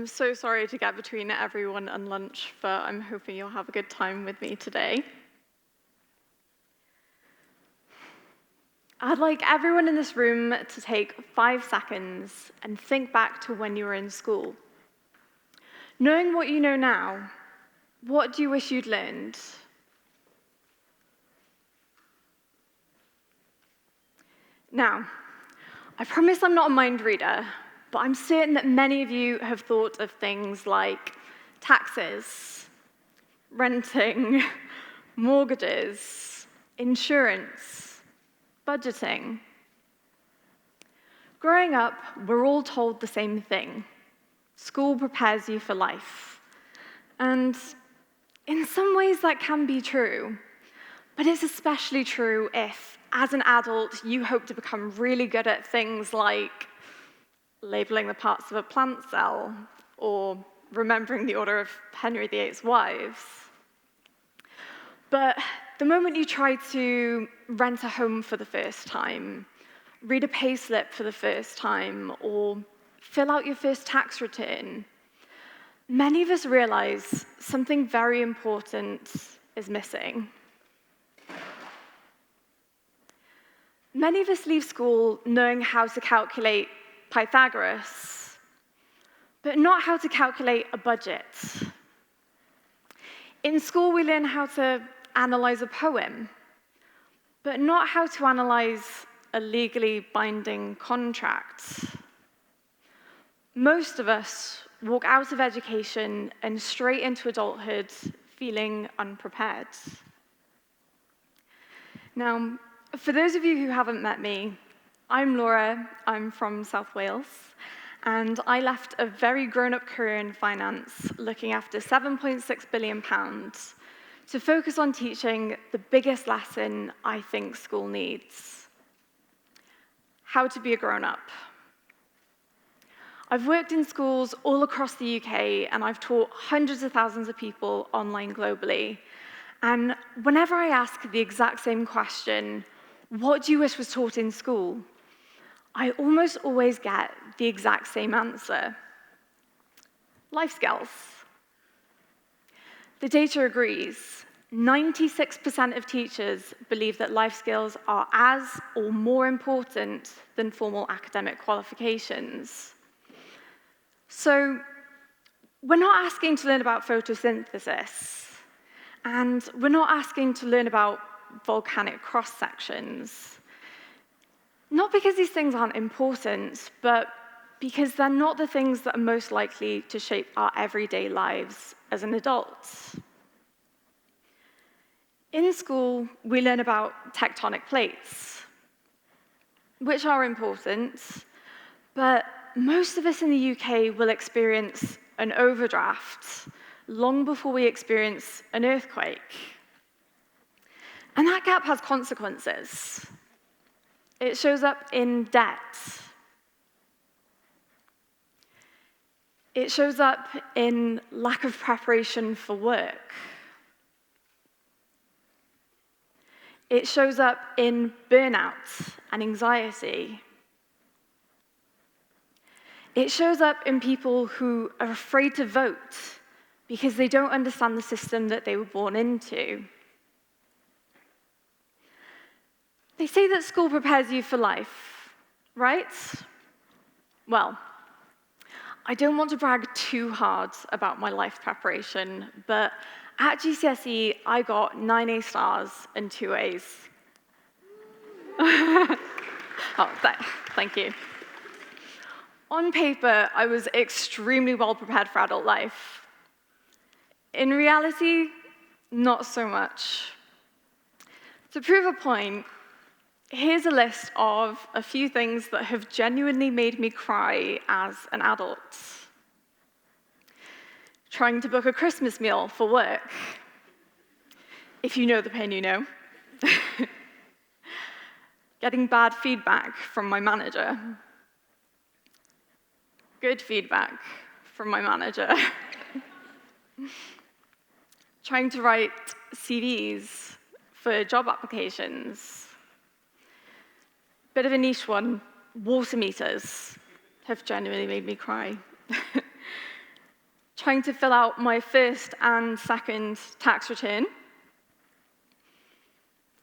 I'm so sorry to get between everyone and lunch, but I'm hoping you'll have a good time with me today. I'd like everyone in this room to take 5 seconds and think back to when you were in school. Knowing what you know now, what do you wish you'd learned? Now, I promise I'm not a mind reader, but I'm certain that many of you have thought of things like taxes, renting, mortgages, insurance, budgeting. Growing up, we're all told the same thing. School prepares you for life. And in some ways that can be true, but it's especially true if, as an adult, you hope to become really good at things like labeling the parts of a plant cell or remembering the order of Henry VIII's wives. But the moment you try to rent a home for the first time, read a payslip for the first time, or fill out your first tax return, many of us realize something very important is missing. Many of us leave school knowing how to calculate Pythagoras, but not how to calculate a budget. In school, we learn how to analyze a poem, but not how to analyze a legally binding contract. Most of us walk out of education and straight into adulthood feeling unprepared. Now, for those of you who haven't met me, I'm Laura, I'm from South Wales, and I left a very grown-up career in finance, looking after £7.6 billion, to focus on teaching the biggest lesson I think school needs: how to be a grown-up. I've worked in schools all across the UK, and I've taught hundreds of thousands of people online globally. And whenever I ask the exact same question, what do you wish was taught in school? I almost always get the exact same answer: life skills. The data agrees. 96% of teachers believe that life skills are as or more important than formal academic qualifications. So we're not asking to learn about photosynthesis, and we're not asking to learn about volcanic cross-sections. Not because these things aren't important, but because they're not the things that are most likely to shape our everyday lives as an adult. In school, we learn about tectonic plates, which are important, but most of us in the UK will experience an overdraft long before we experience an earthquake. And that gap has consequences. It shows up in debt. It shows up in lack of preparation for work. It shows up in burnout and anxiety. It shows up in people who are afraid to vote because they don't understand the system that they were born into. They say that school prepares you for life, right? Well, I don't want to brag too hard about my life preparation, but at GCSE, I got 9 A stars and 2 A's. Thank you. On paper, I was extremely well prepared for adult life. In reality, not so much. To prove a point, here's a list of a few things that have genuinely made me cry as an adult. Trying to book a Christmas meal for work. If you know the pain, you know. Getting bad feedback from my manager. Good feedback from my manager. Trying to write CVs for job applications. Bit of a niche one, water meters have genuinely made me cry. trying to fill out my first and second tax return,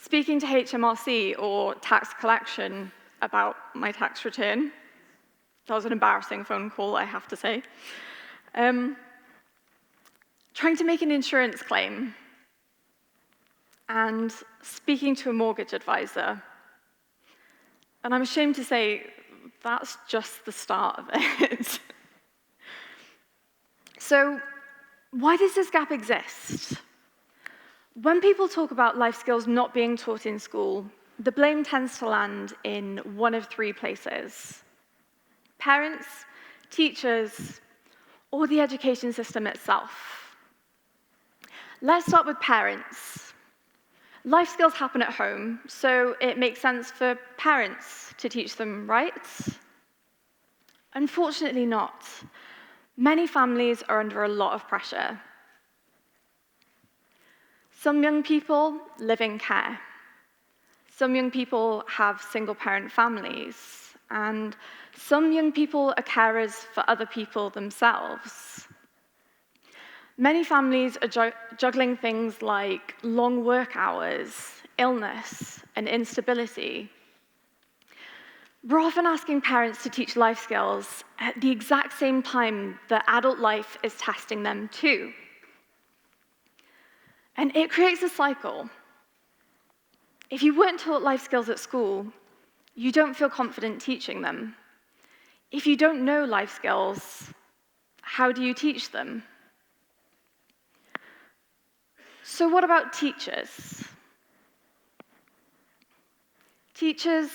speaking to HMRC or tax collection about my tax return. That was an embarrassing phone call, I have to say. Trying to make an insurance claim, and speaking to a mortgage advisor. And I'm ashamed to say, that's just the start of it. So, why does this gap exist? When people talk about life skills not being taught in school, the blame tends to land in one of three places: parents, teachers, or the education system itself. Let's start with parents. Life skills happen at home, so it makes sense for parents to teach them, right? Unfortunately not. Many families are under a lot of pressure. Some young people live in care. Some young people have single-parent families. And some young people are carers for other people themselves. Many families are juggling things like long work hours, illness, and instability. We're often asking parents to teach life skills at the exact same time that adult life is testing them too. And it creates a cycle. If you weren't taught life skills at school, you don't feel confident teaching them. If you don't know life skills, how do you teach them? So what about teachers? Teachers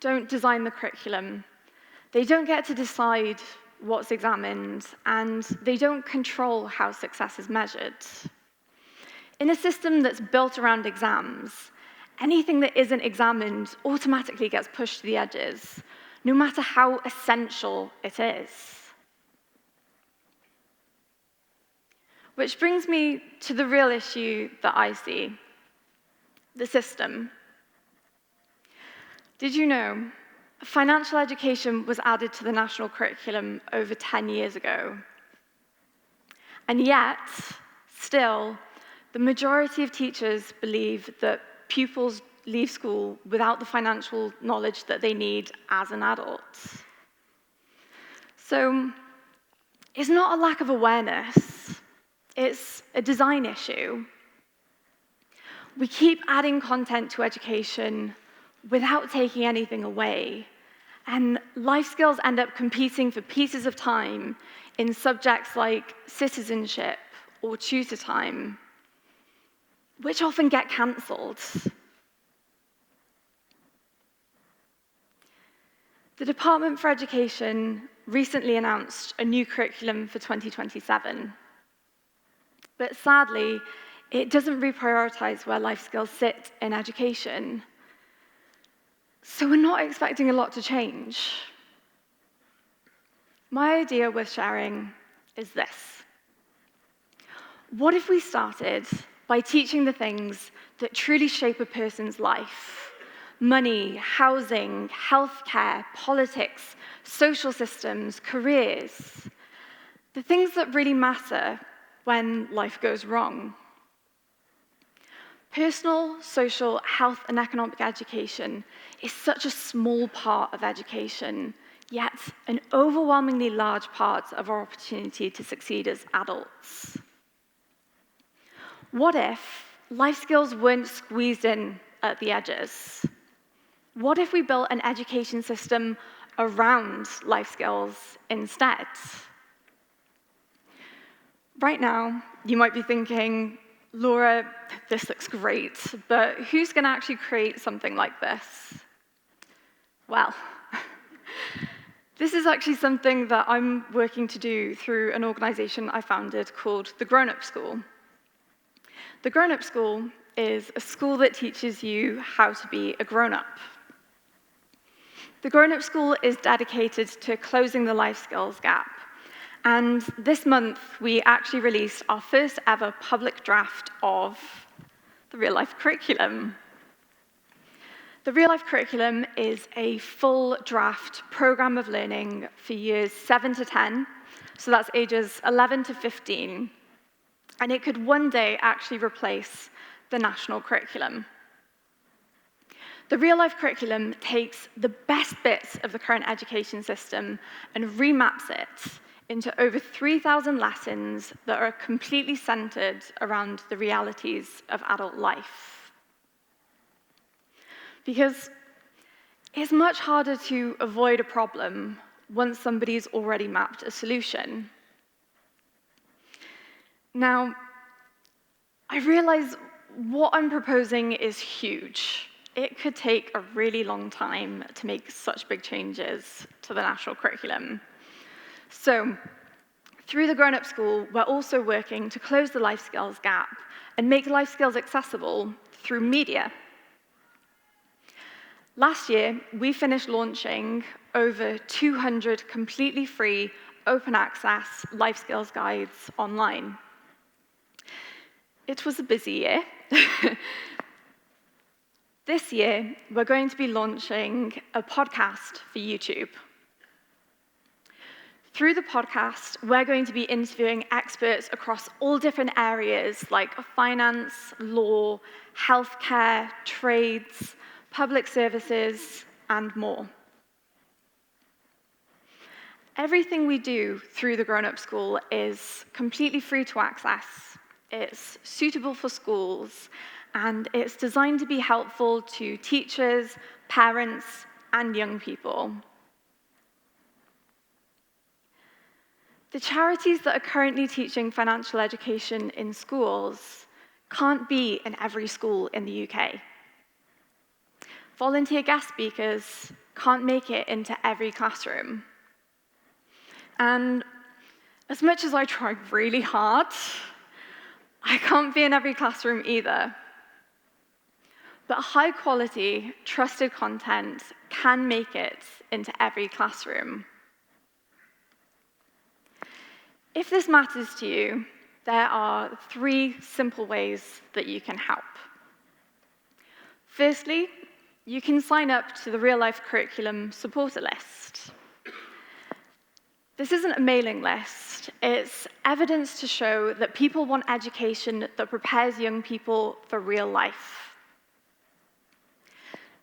don't design the curriculum. They don't get to decide what's examined, and they don't control how success is measured. In a system that's built around exams, anything that isn't examined automatically gets pushed to the edges, no matter how essential it is. Which brings me to the real issue that I see: the system. Did you know financial education was added to the national curriculum over 10 years ago? And yet, still, the majority of teachers believe that pupils leave school without the financial knowledge that they need as an adult. So, it's not a lack of awareness. It's a design issue. We keep adding content to education without taking anything away, and life skills end up competing for pieces of time in subjects like citizenship or tutor time, which often get cancelled. The Department for Education recently announced a new curriculum for 2027. But sadly, it doesn't reprioritize where life skills sit in education. So we're not expecting a lot to change. My idea worth sharing is this: what if we started by teaching the things that truly shape a person's life? Money, housing, healthcare, politics, social systems, careers. The things that really matter when life goes wrong. Personal, social, health, and economic education is such a small part of education, yet an overwhelmingly large part of our opportunity to succeed as adults. What if life skills weren't squeezed in at the edges? What if we built an education system around life skills instead? Right now, you might be thinking, Laura, this looks great, but who's going to actually create something like this? Well, this is actually something that I'm working to do through an organization I founded called the Grown-Up School. The Grown-Up School is a school that teaches you how to be a grown-up. The Grown-Up School is dedicated to closing the life skills gap. And this month, we actually released our first ever public draft of the real-life curriculum. The real-life curriculum is a full draft program of learning for years 7 to 10 So that's ages 11 to 15. And it could one day actually replace the national curriculum. The real-life curriculum takes the best bits of the current education system and remaps it into over 3,000 lessons that are completely centered around the realities of adult life. Because it's much harder to avoid a problem once somebody's already mapped a solution. Now, I realize what I'm proposing is huge. It could take a really long time to make such big changes to the national curriculum. So, through the grown-up school, we're also working to close the life skills gap and make life skills accessible through media. Last year, we finished launching over 200 completely free, open access life skills guides online. It was a busy year. This year, we're going to be launching a podcast for YouTube. Through the podcast, we're going to be interviewing experts across all different areas like finance, law, healthcare, trades, public services, and more. Everything we do through the grown-up school is completely free to access. It's suitable for schools, and it's designed to be helpful to teachers, parents, and young people. The charities that are currently teaching financial education in schools can't be in every school in the UK. Volunteer guest speakers can't make it into every classroom. And as much as I try really hard, I can't be in every classroom either. But high-quality, trusted content can make it into every classroom. If this matters to you, there are 3 simple ways that you can help. Firstly, you can sign up to the real-life curriculum supporter list. This isn't a mailing list. It's evidence to show that people want education that prepares young people for real life.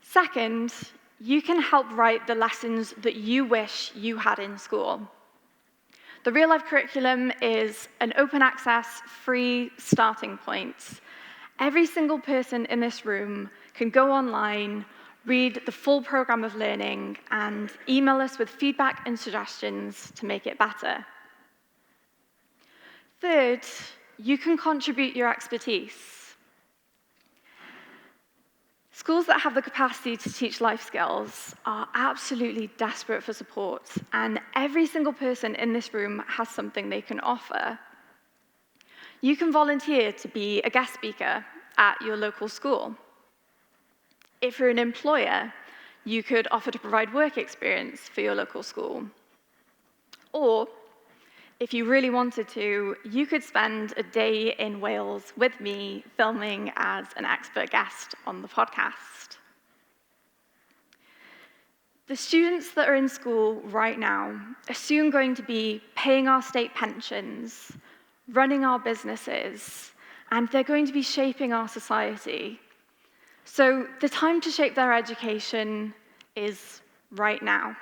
Second, you can help write the lessons that you wish you had in school. The real-life curriculum is an open access, free starting point. Every single person in this room can go online, read the full program of learning, and email us with feedback and suggestions to make it better. Third, you can contribute your expertise. Schools that have the capacity to teach life skills are absolutely desperate for support, and every single person in this room has something they can offer. You can volunteer to be a guest speaker at your local school. If you're an employer, you could offer to provide work experience for your local school. Or, if you really wanted to, you could spend a day in Wales with me filming as an expert guest on the podcast. The students that are in school right now are soon going to be paying our state pensions, running our businesses, and they're going to be shaping our society. So the time to shape their education is right now.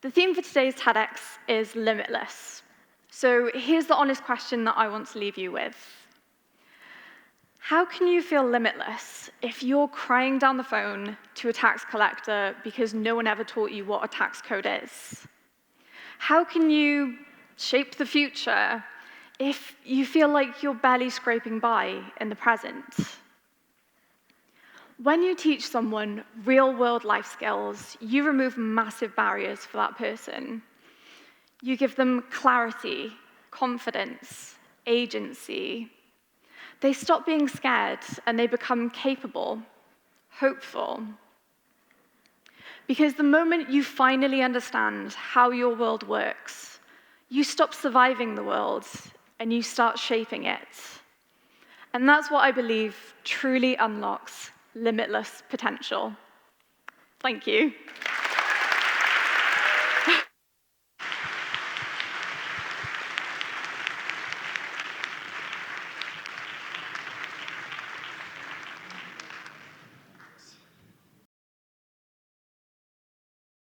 The theme for today's TEDx is Limitless. So here's the honest question that I want to leave you with. How can you feel limitless if you're crying down the phone to a tax collector because no one ever taught you what a tax code is? How can you shape the future if you feel like you're barely scraping by in the present? When you teach someone real-world life skills, you remove massive barriers for that person. You give them clarity, confidence, agency. They stop being scared and they become capable, hopeful. Because the moment you finally understand how your world works, you stop surviving the world and you start shaping it. And that's what I believe truly unlocks limitless potential. Thank you.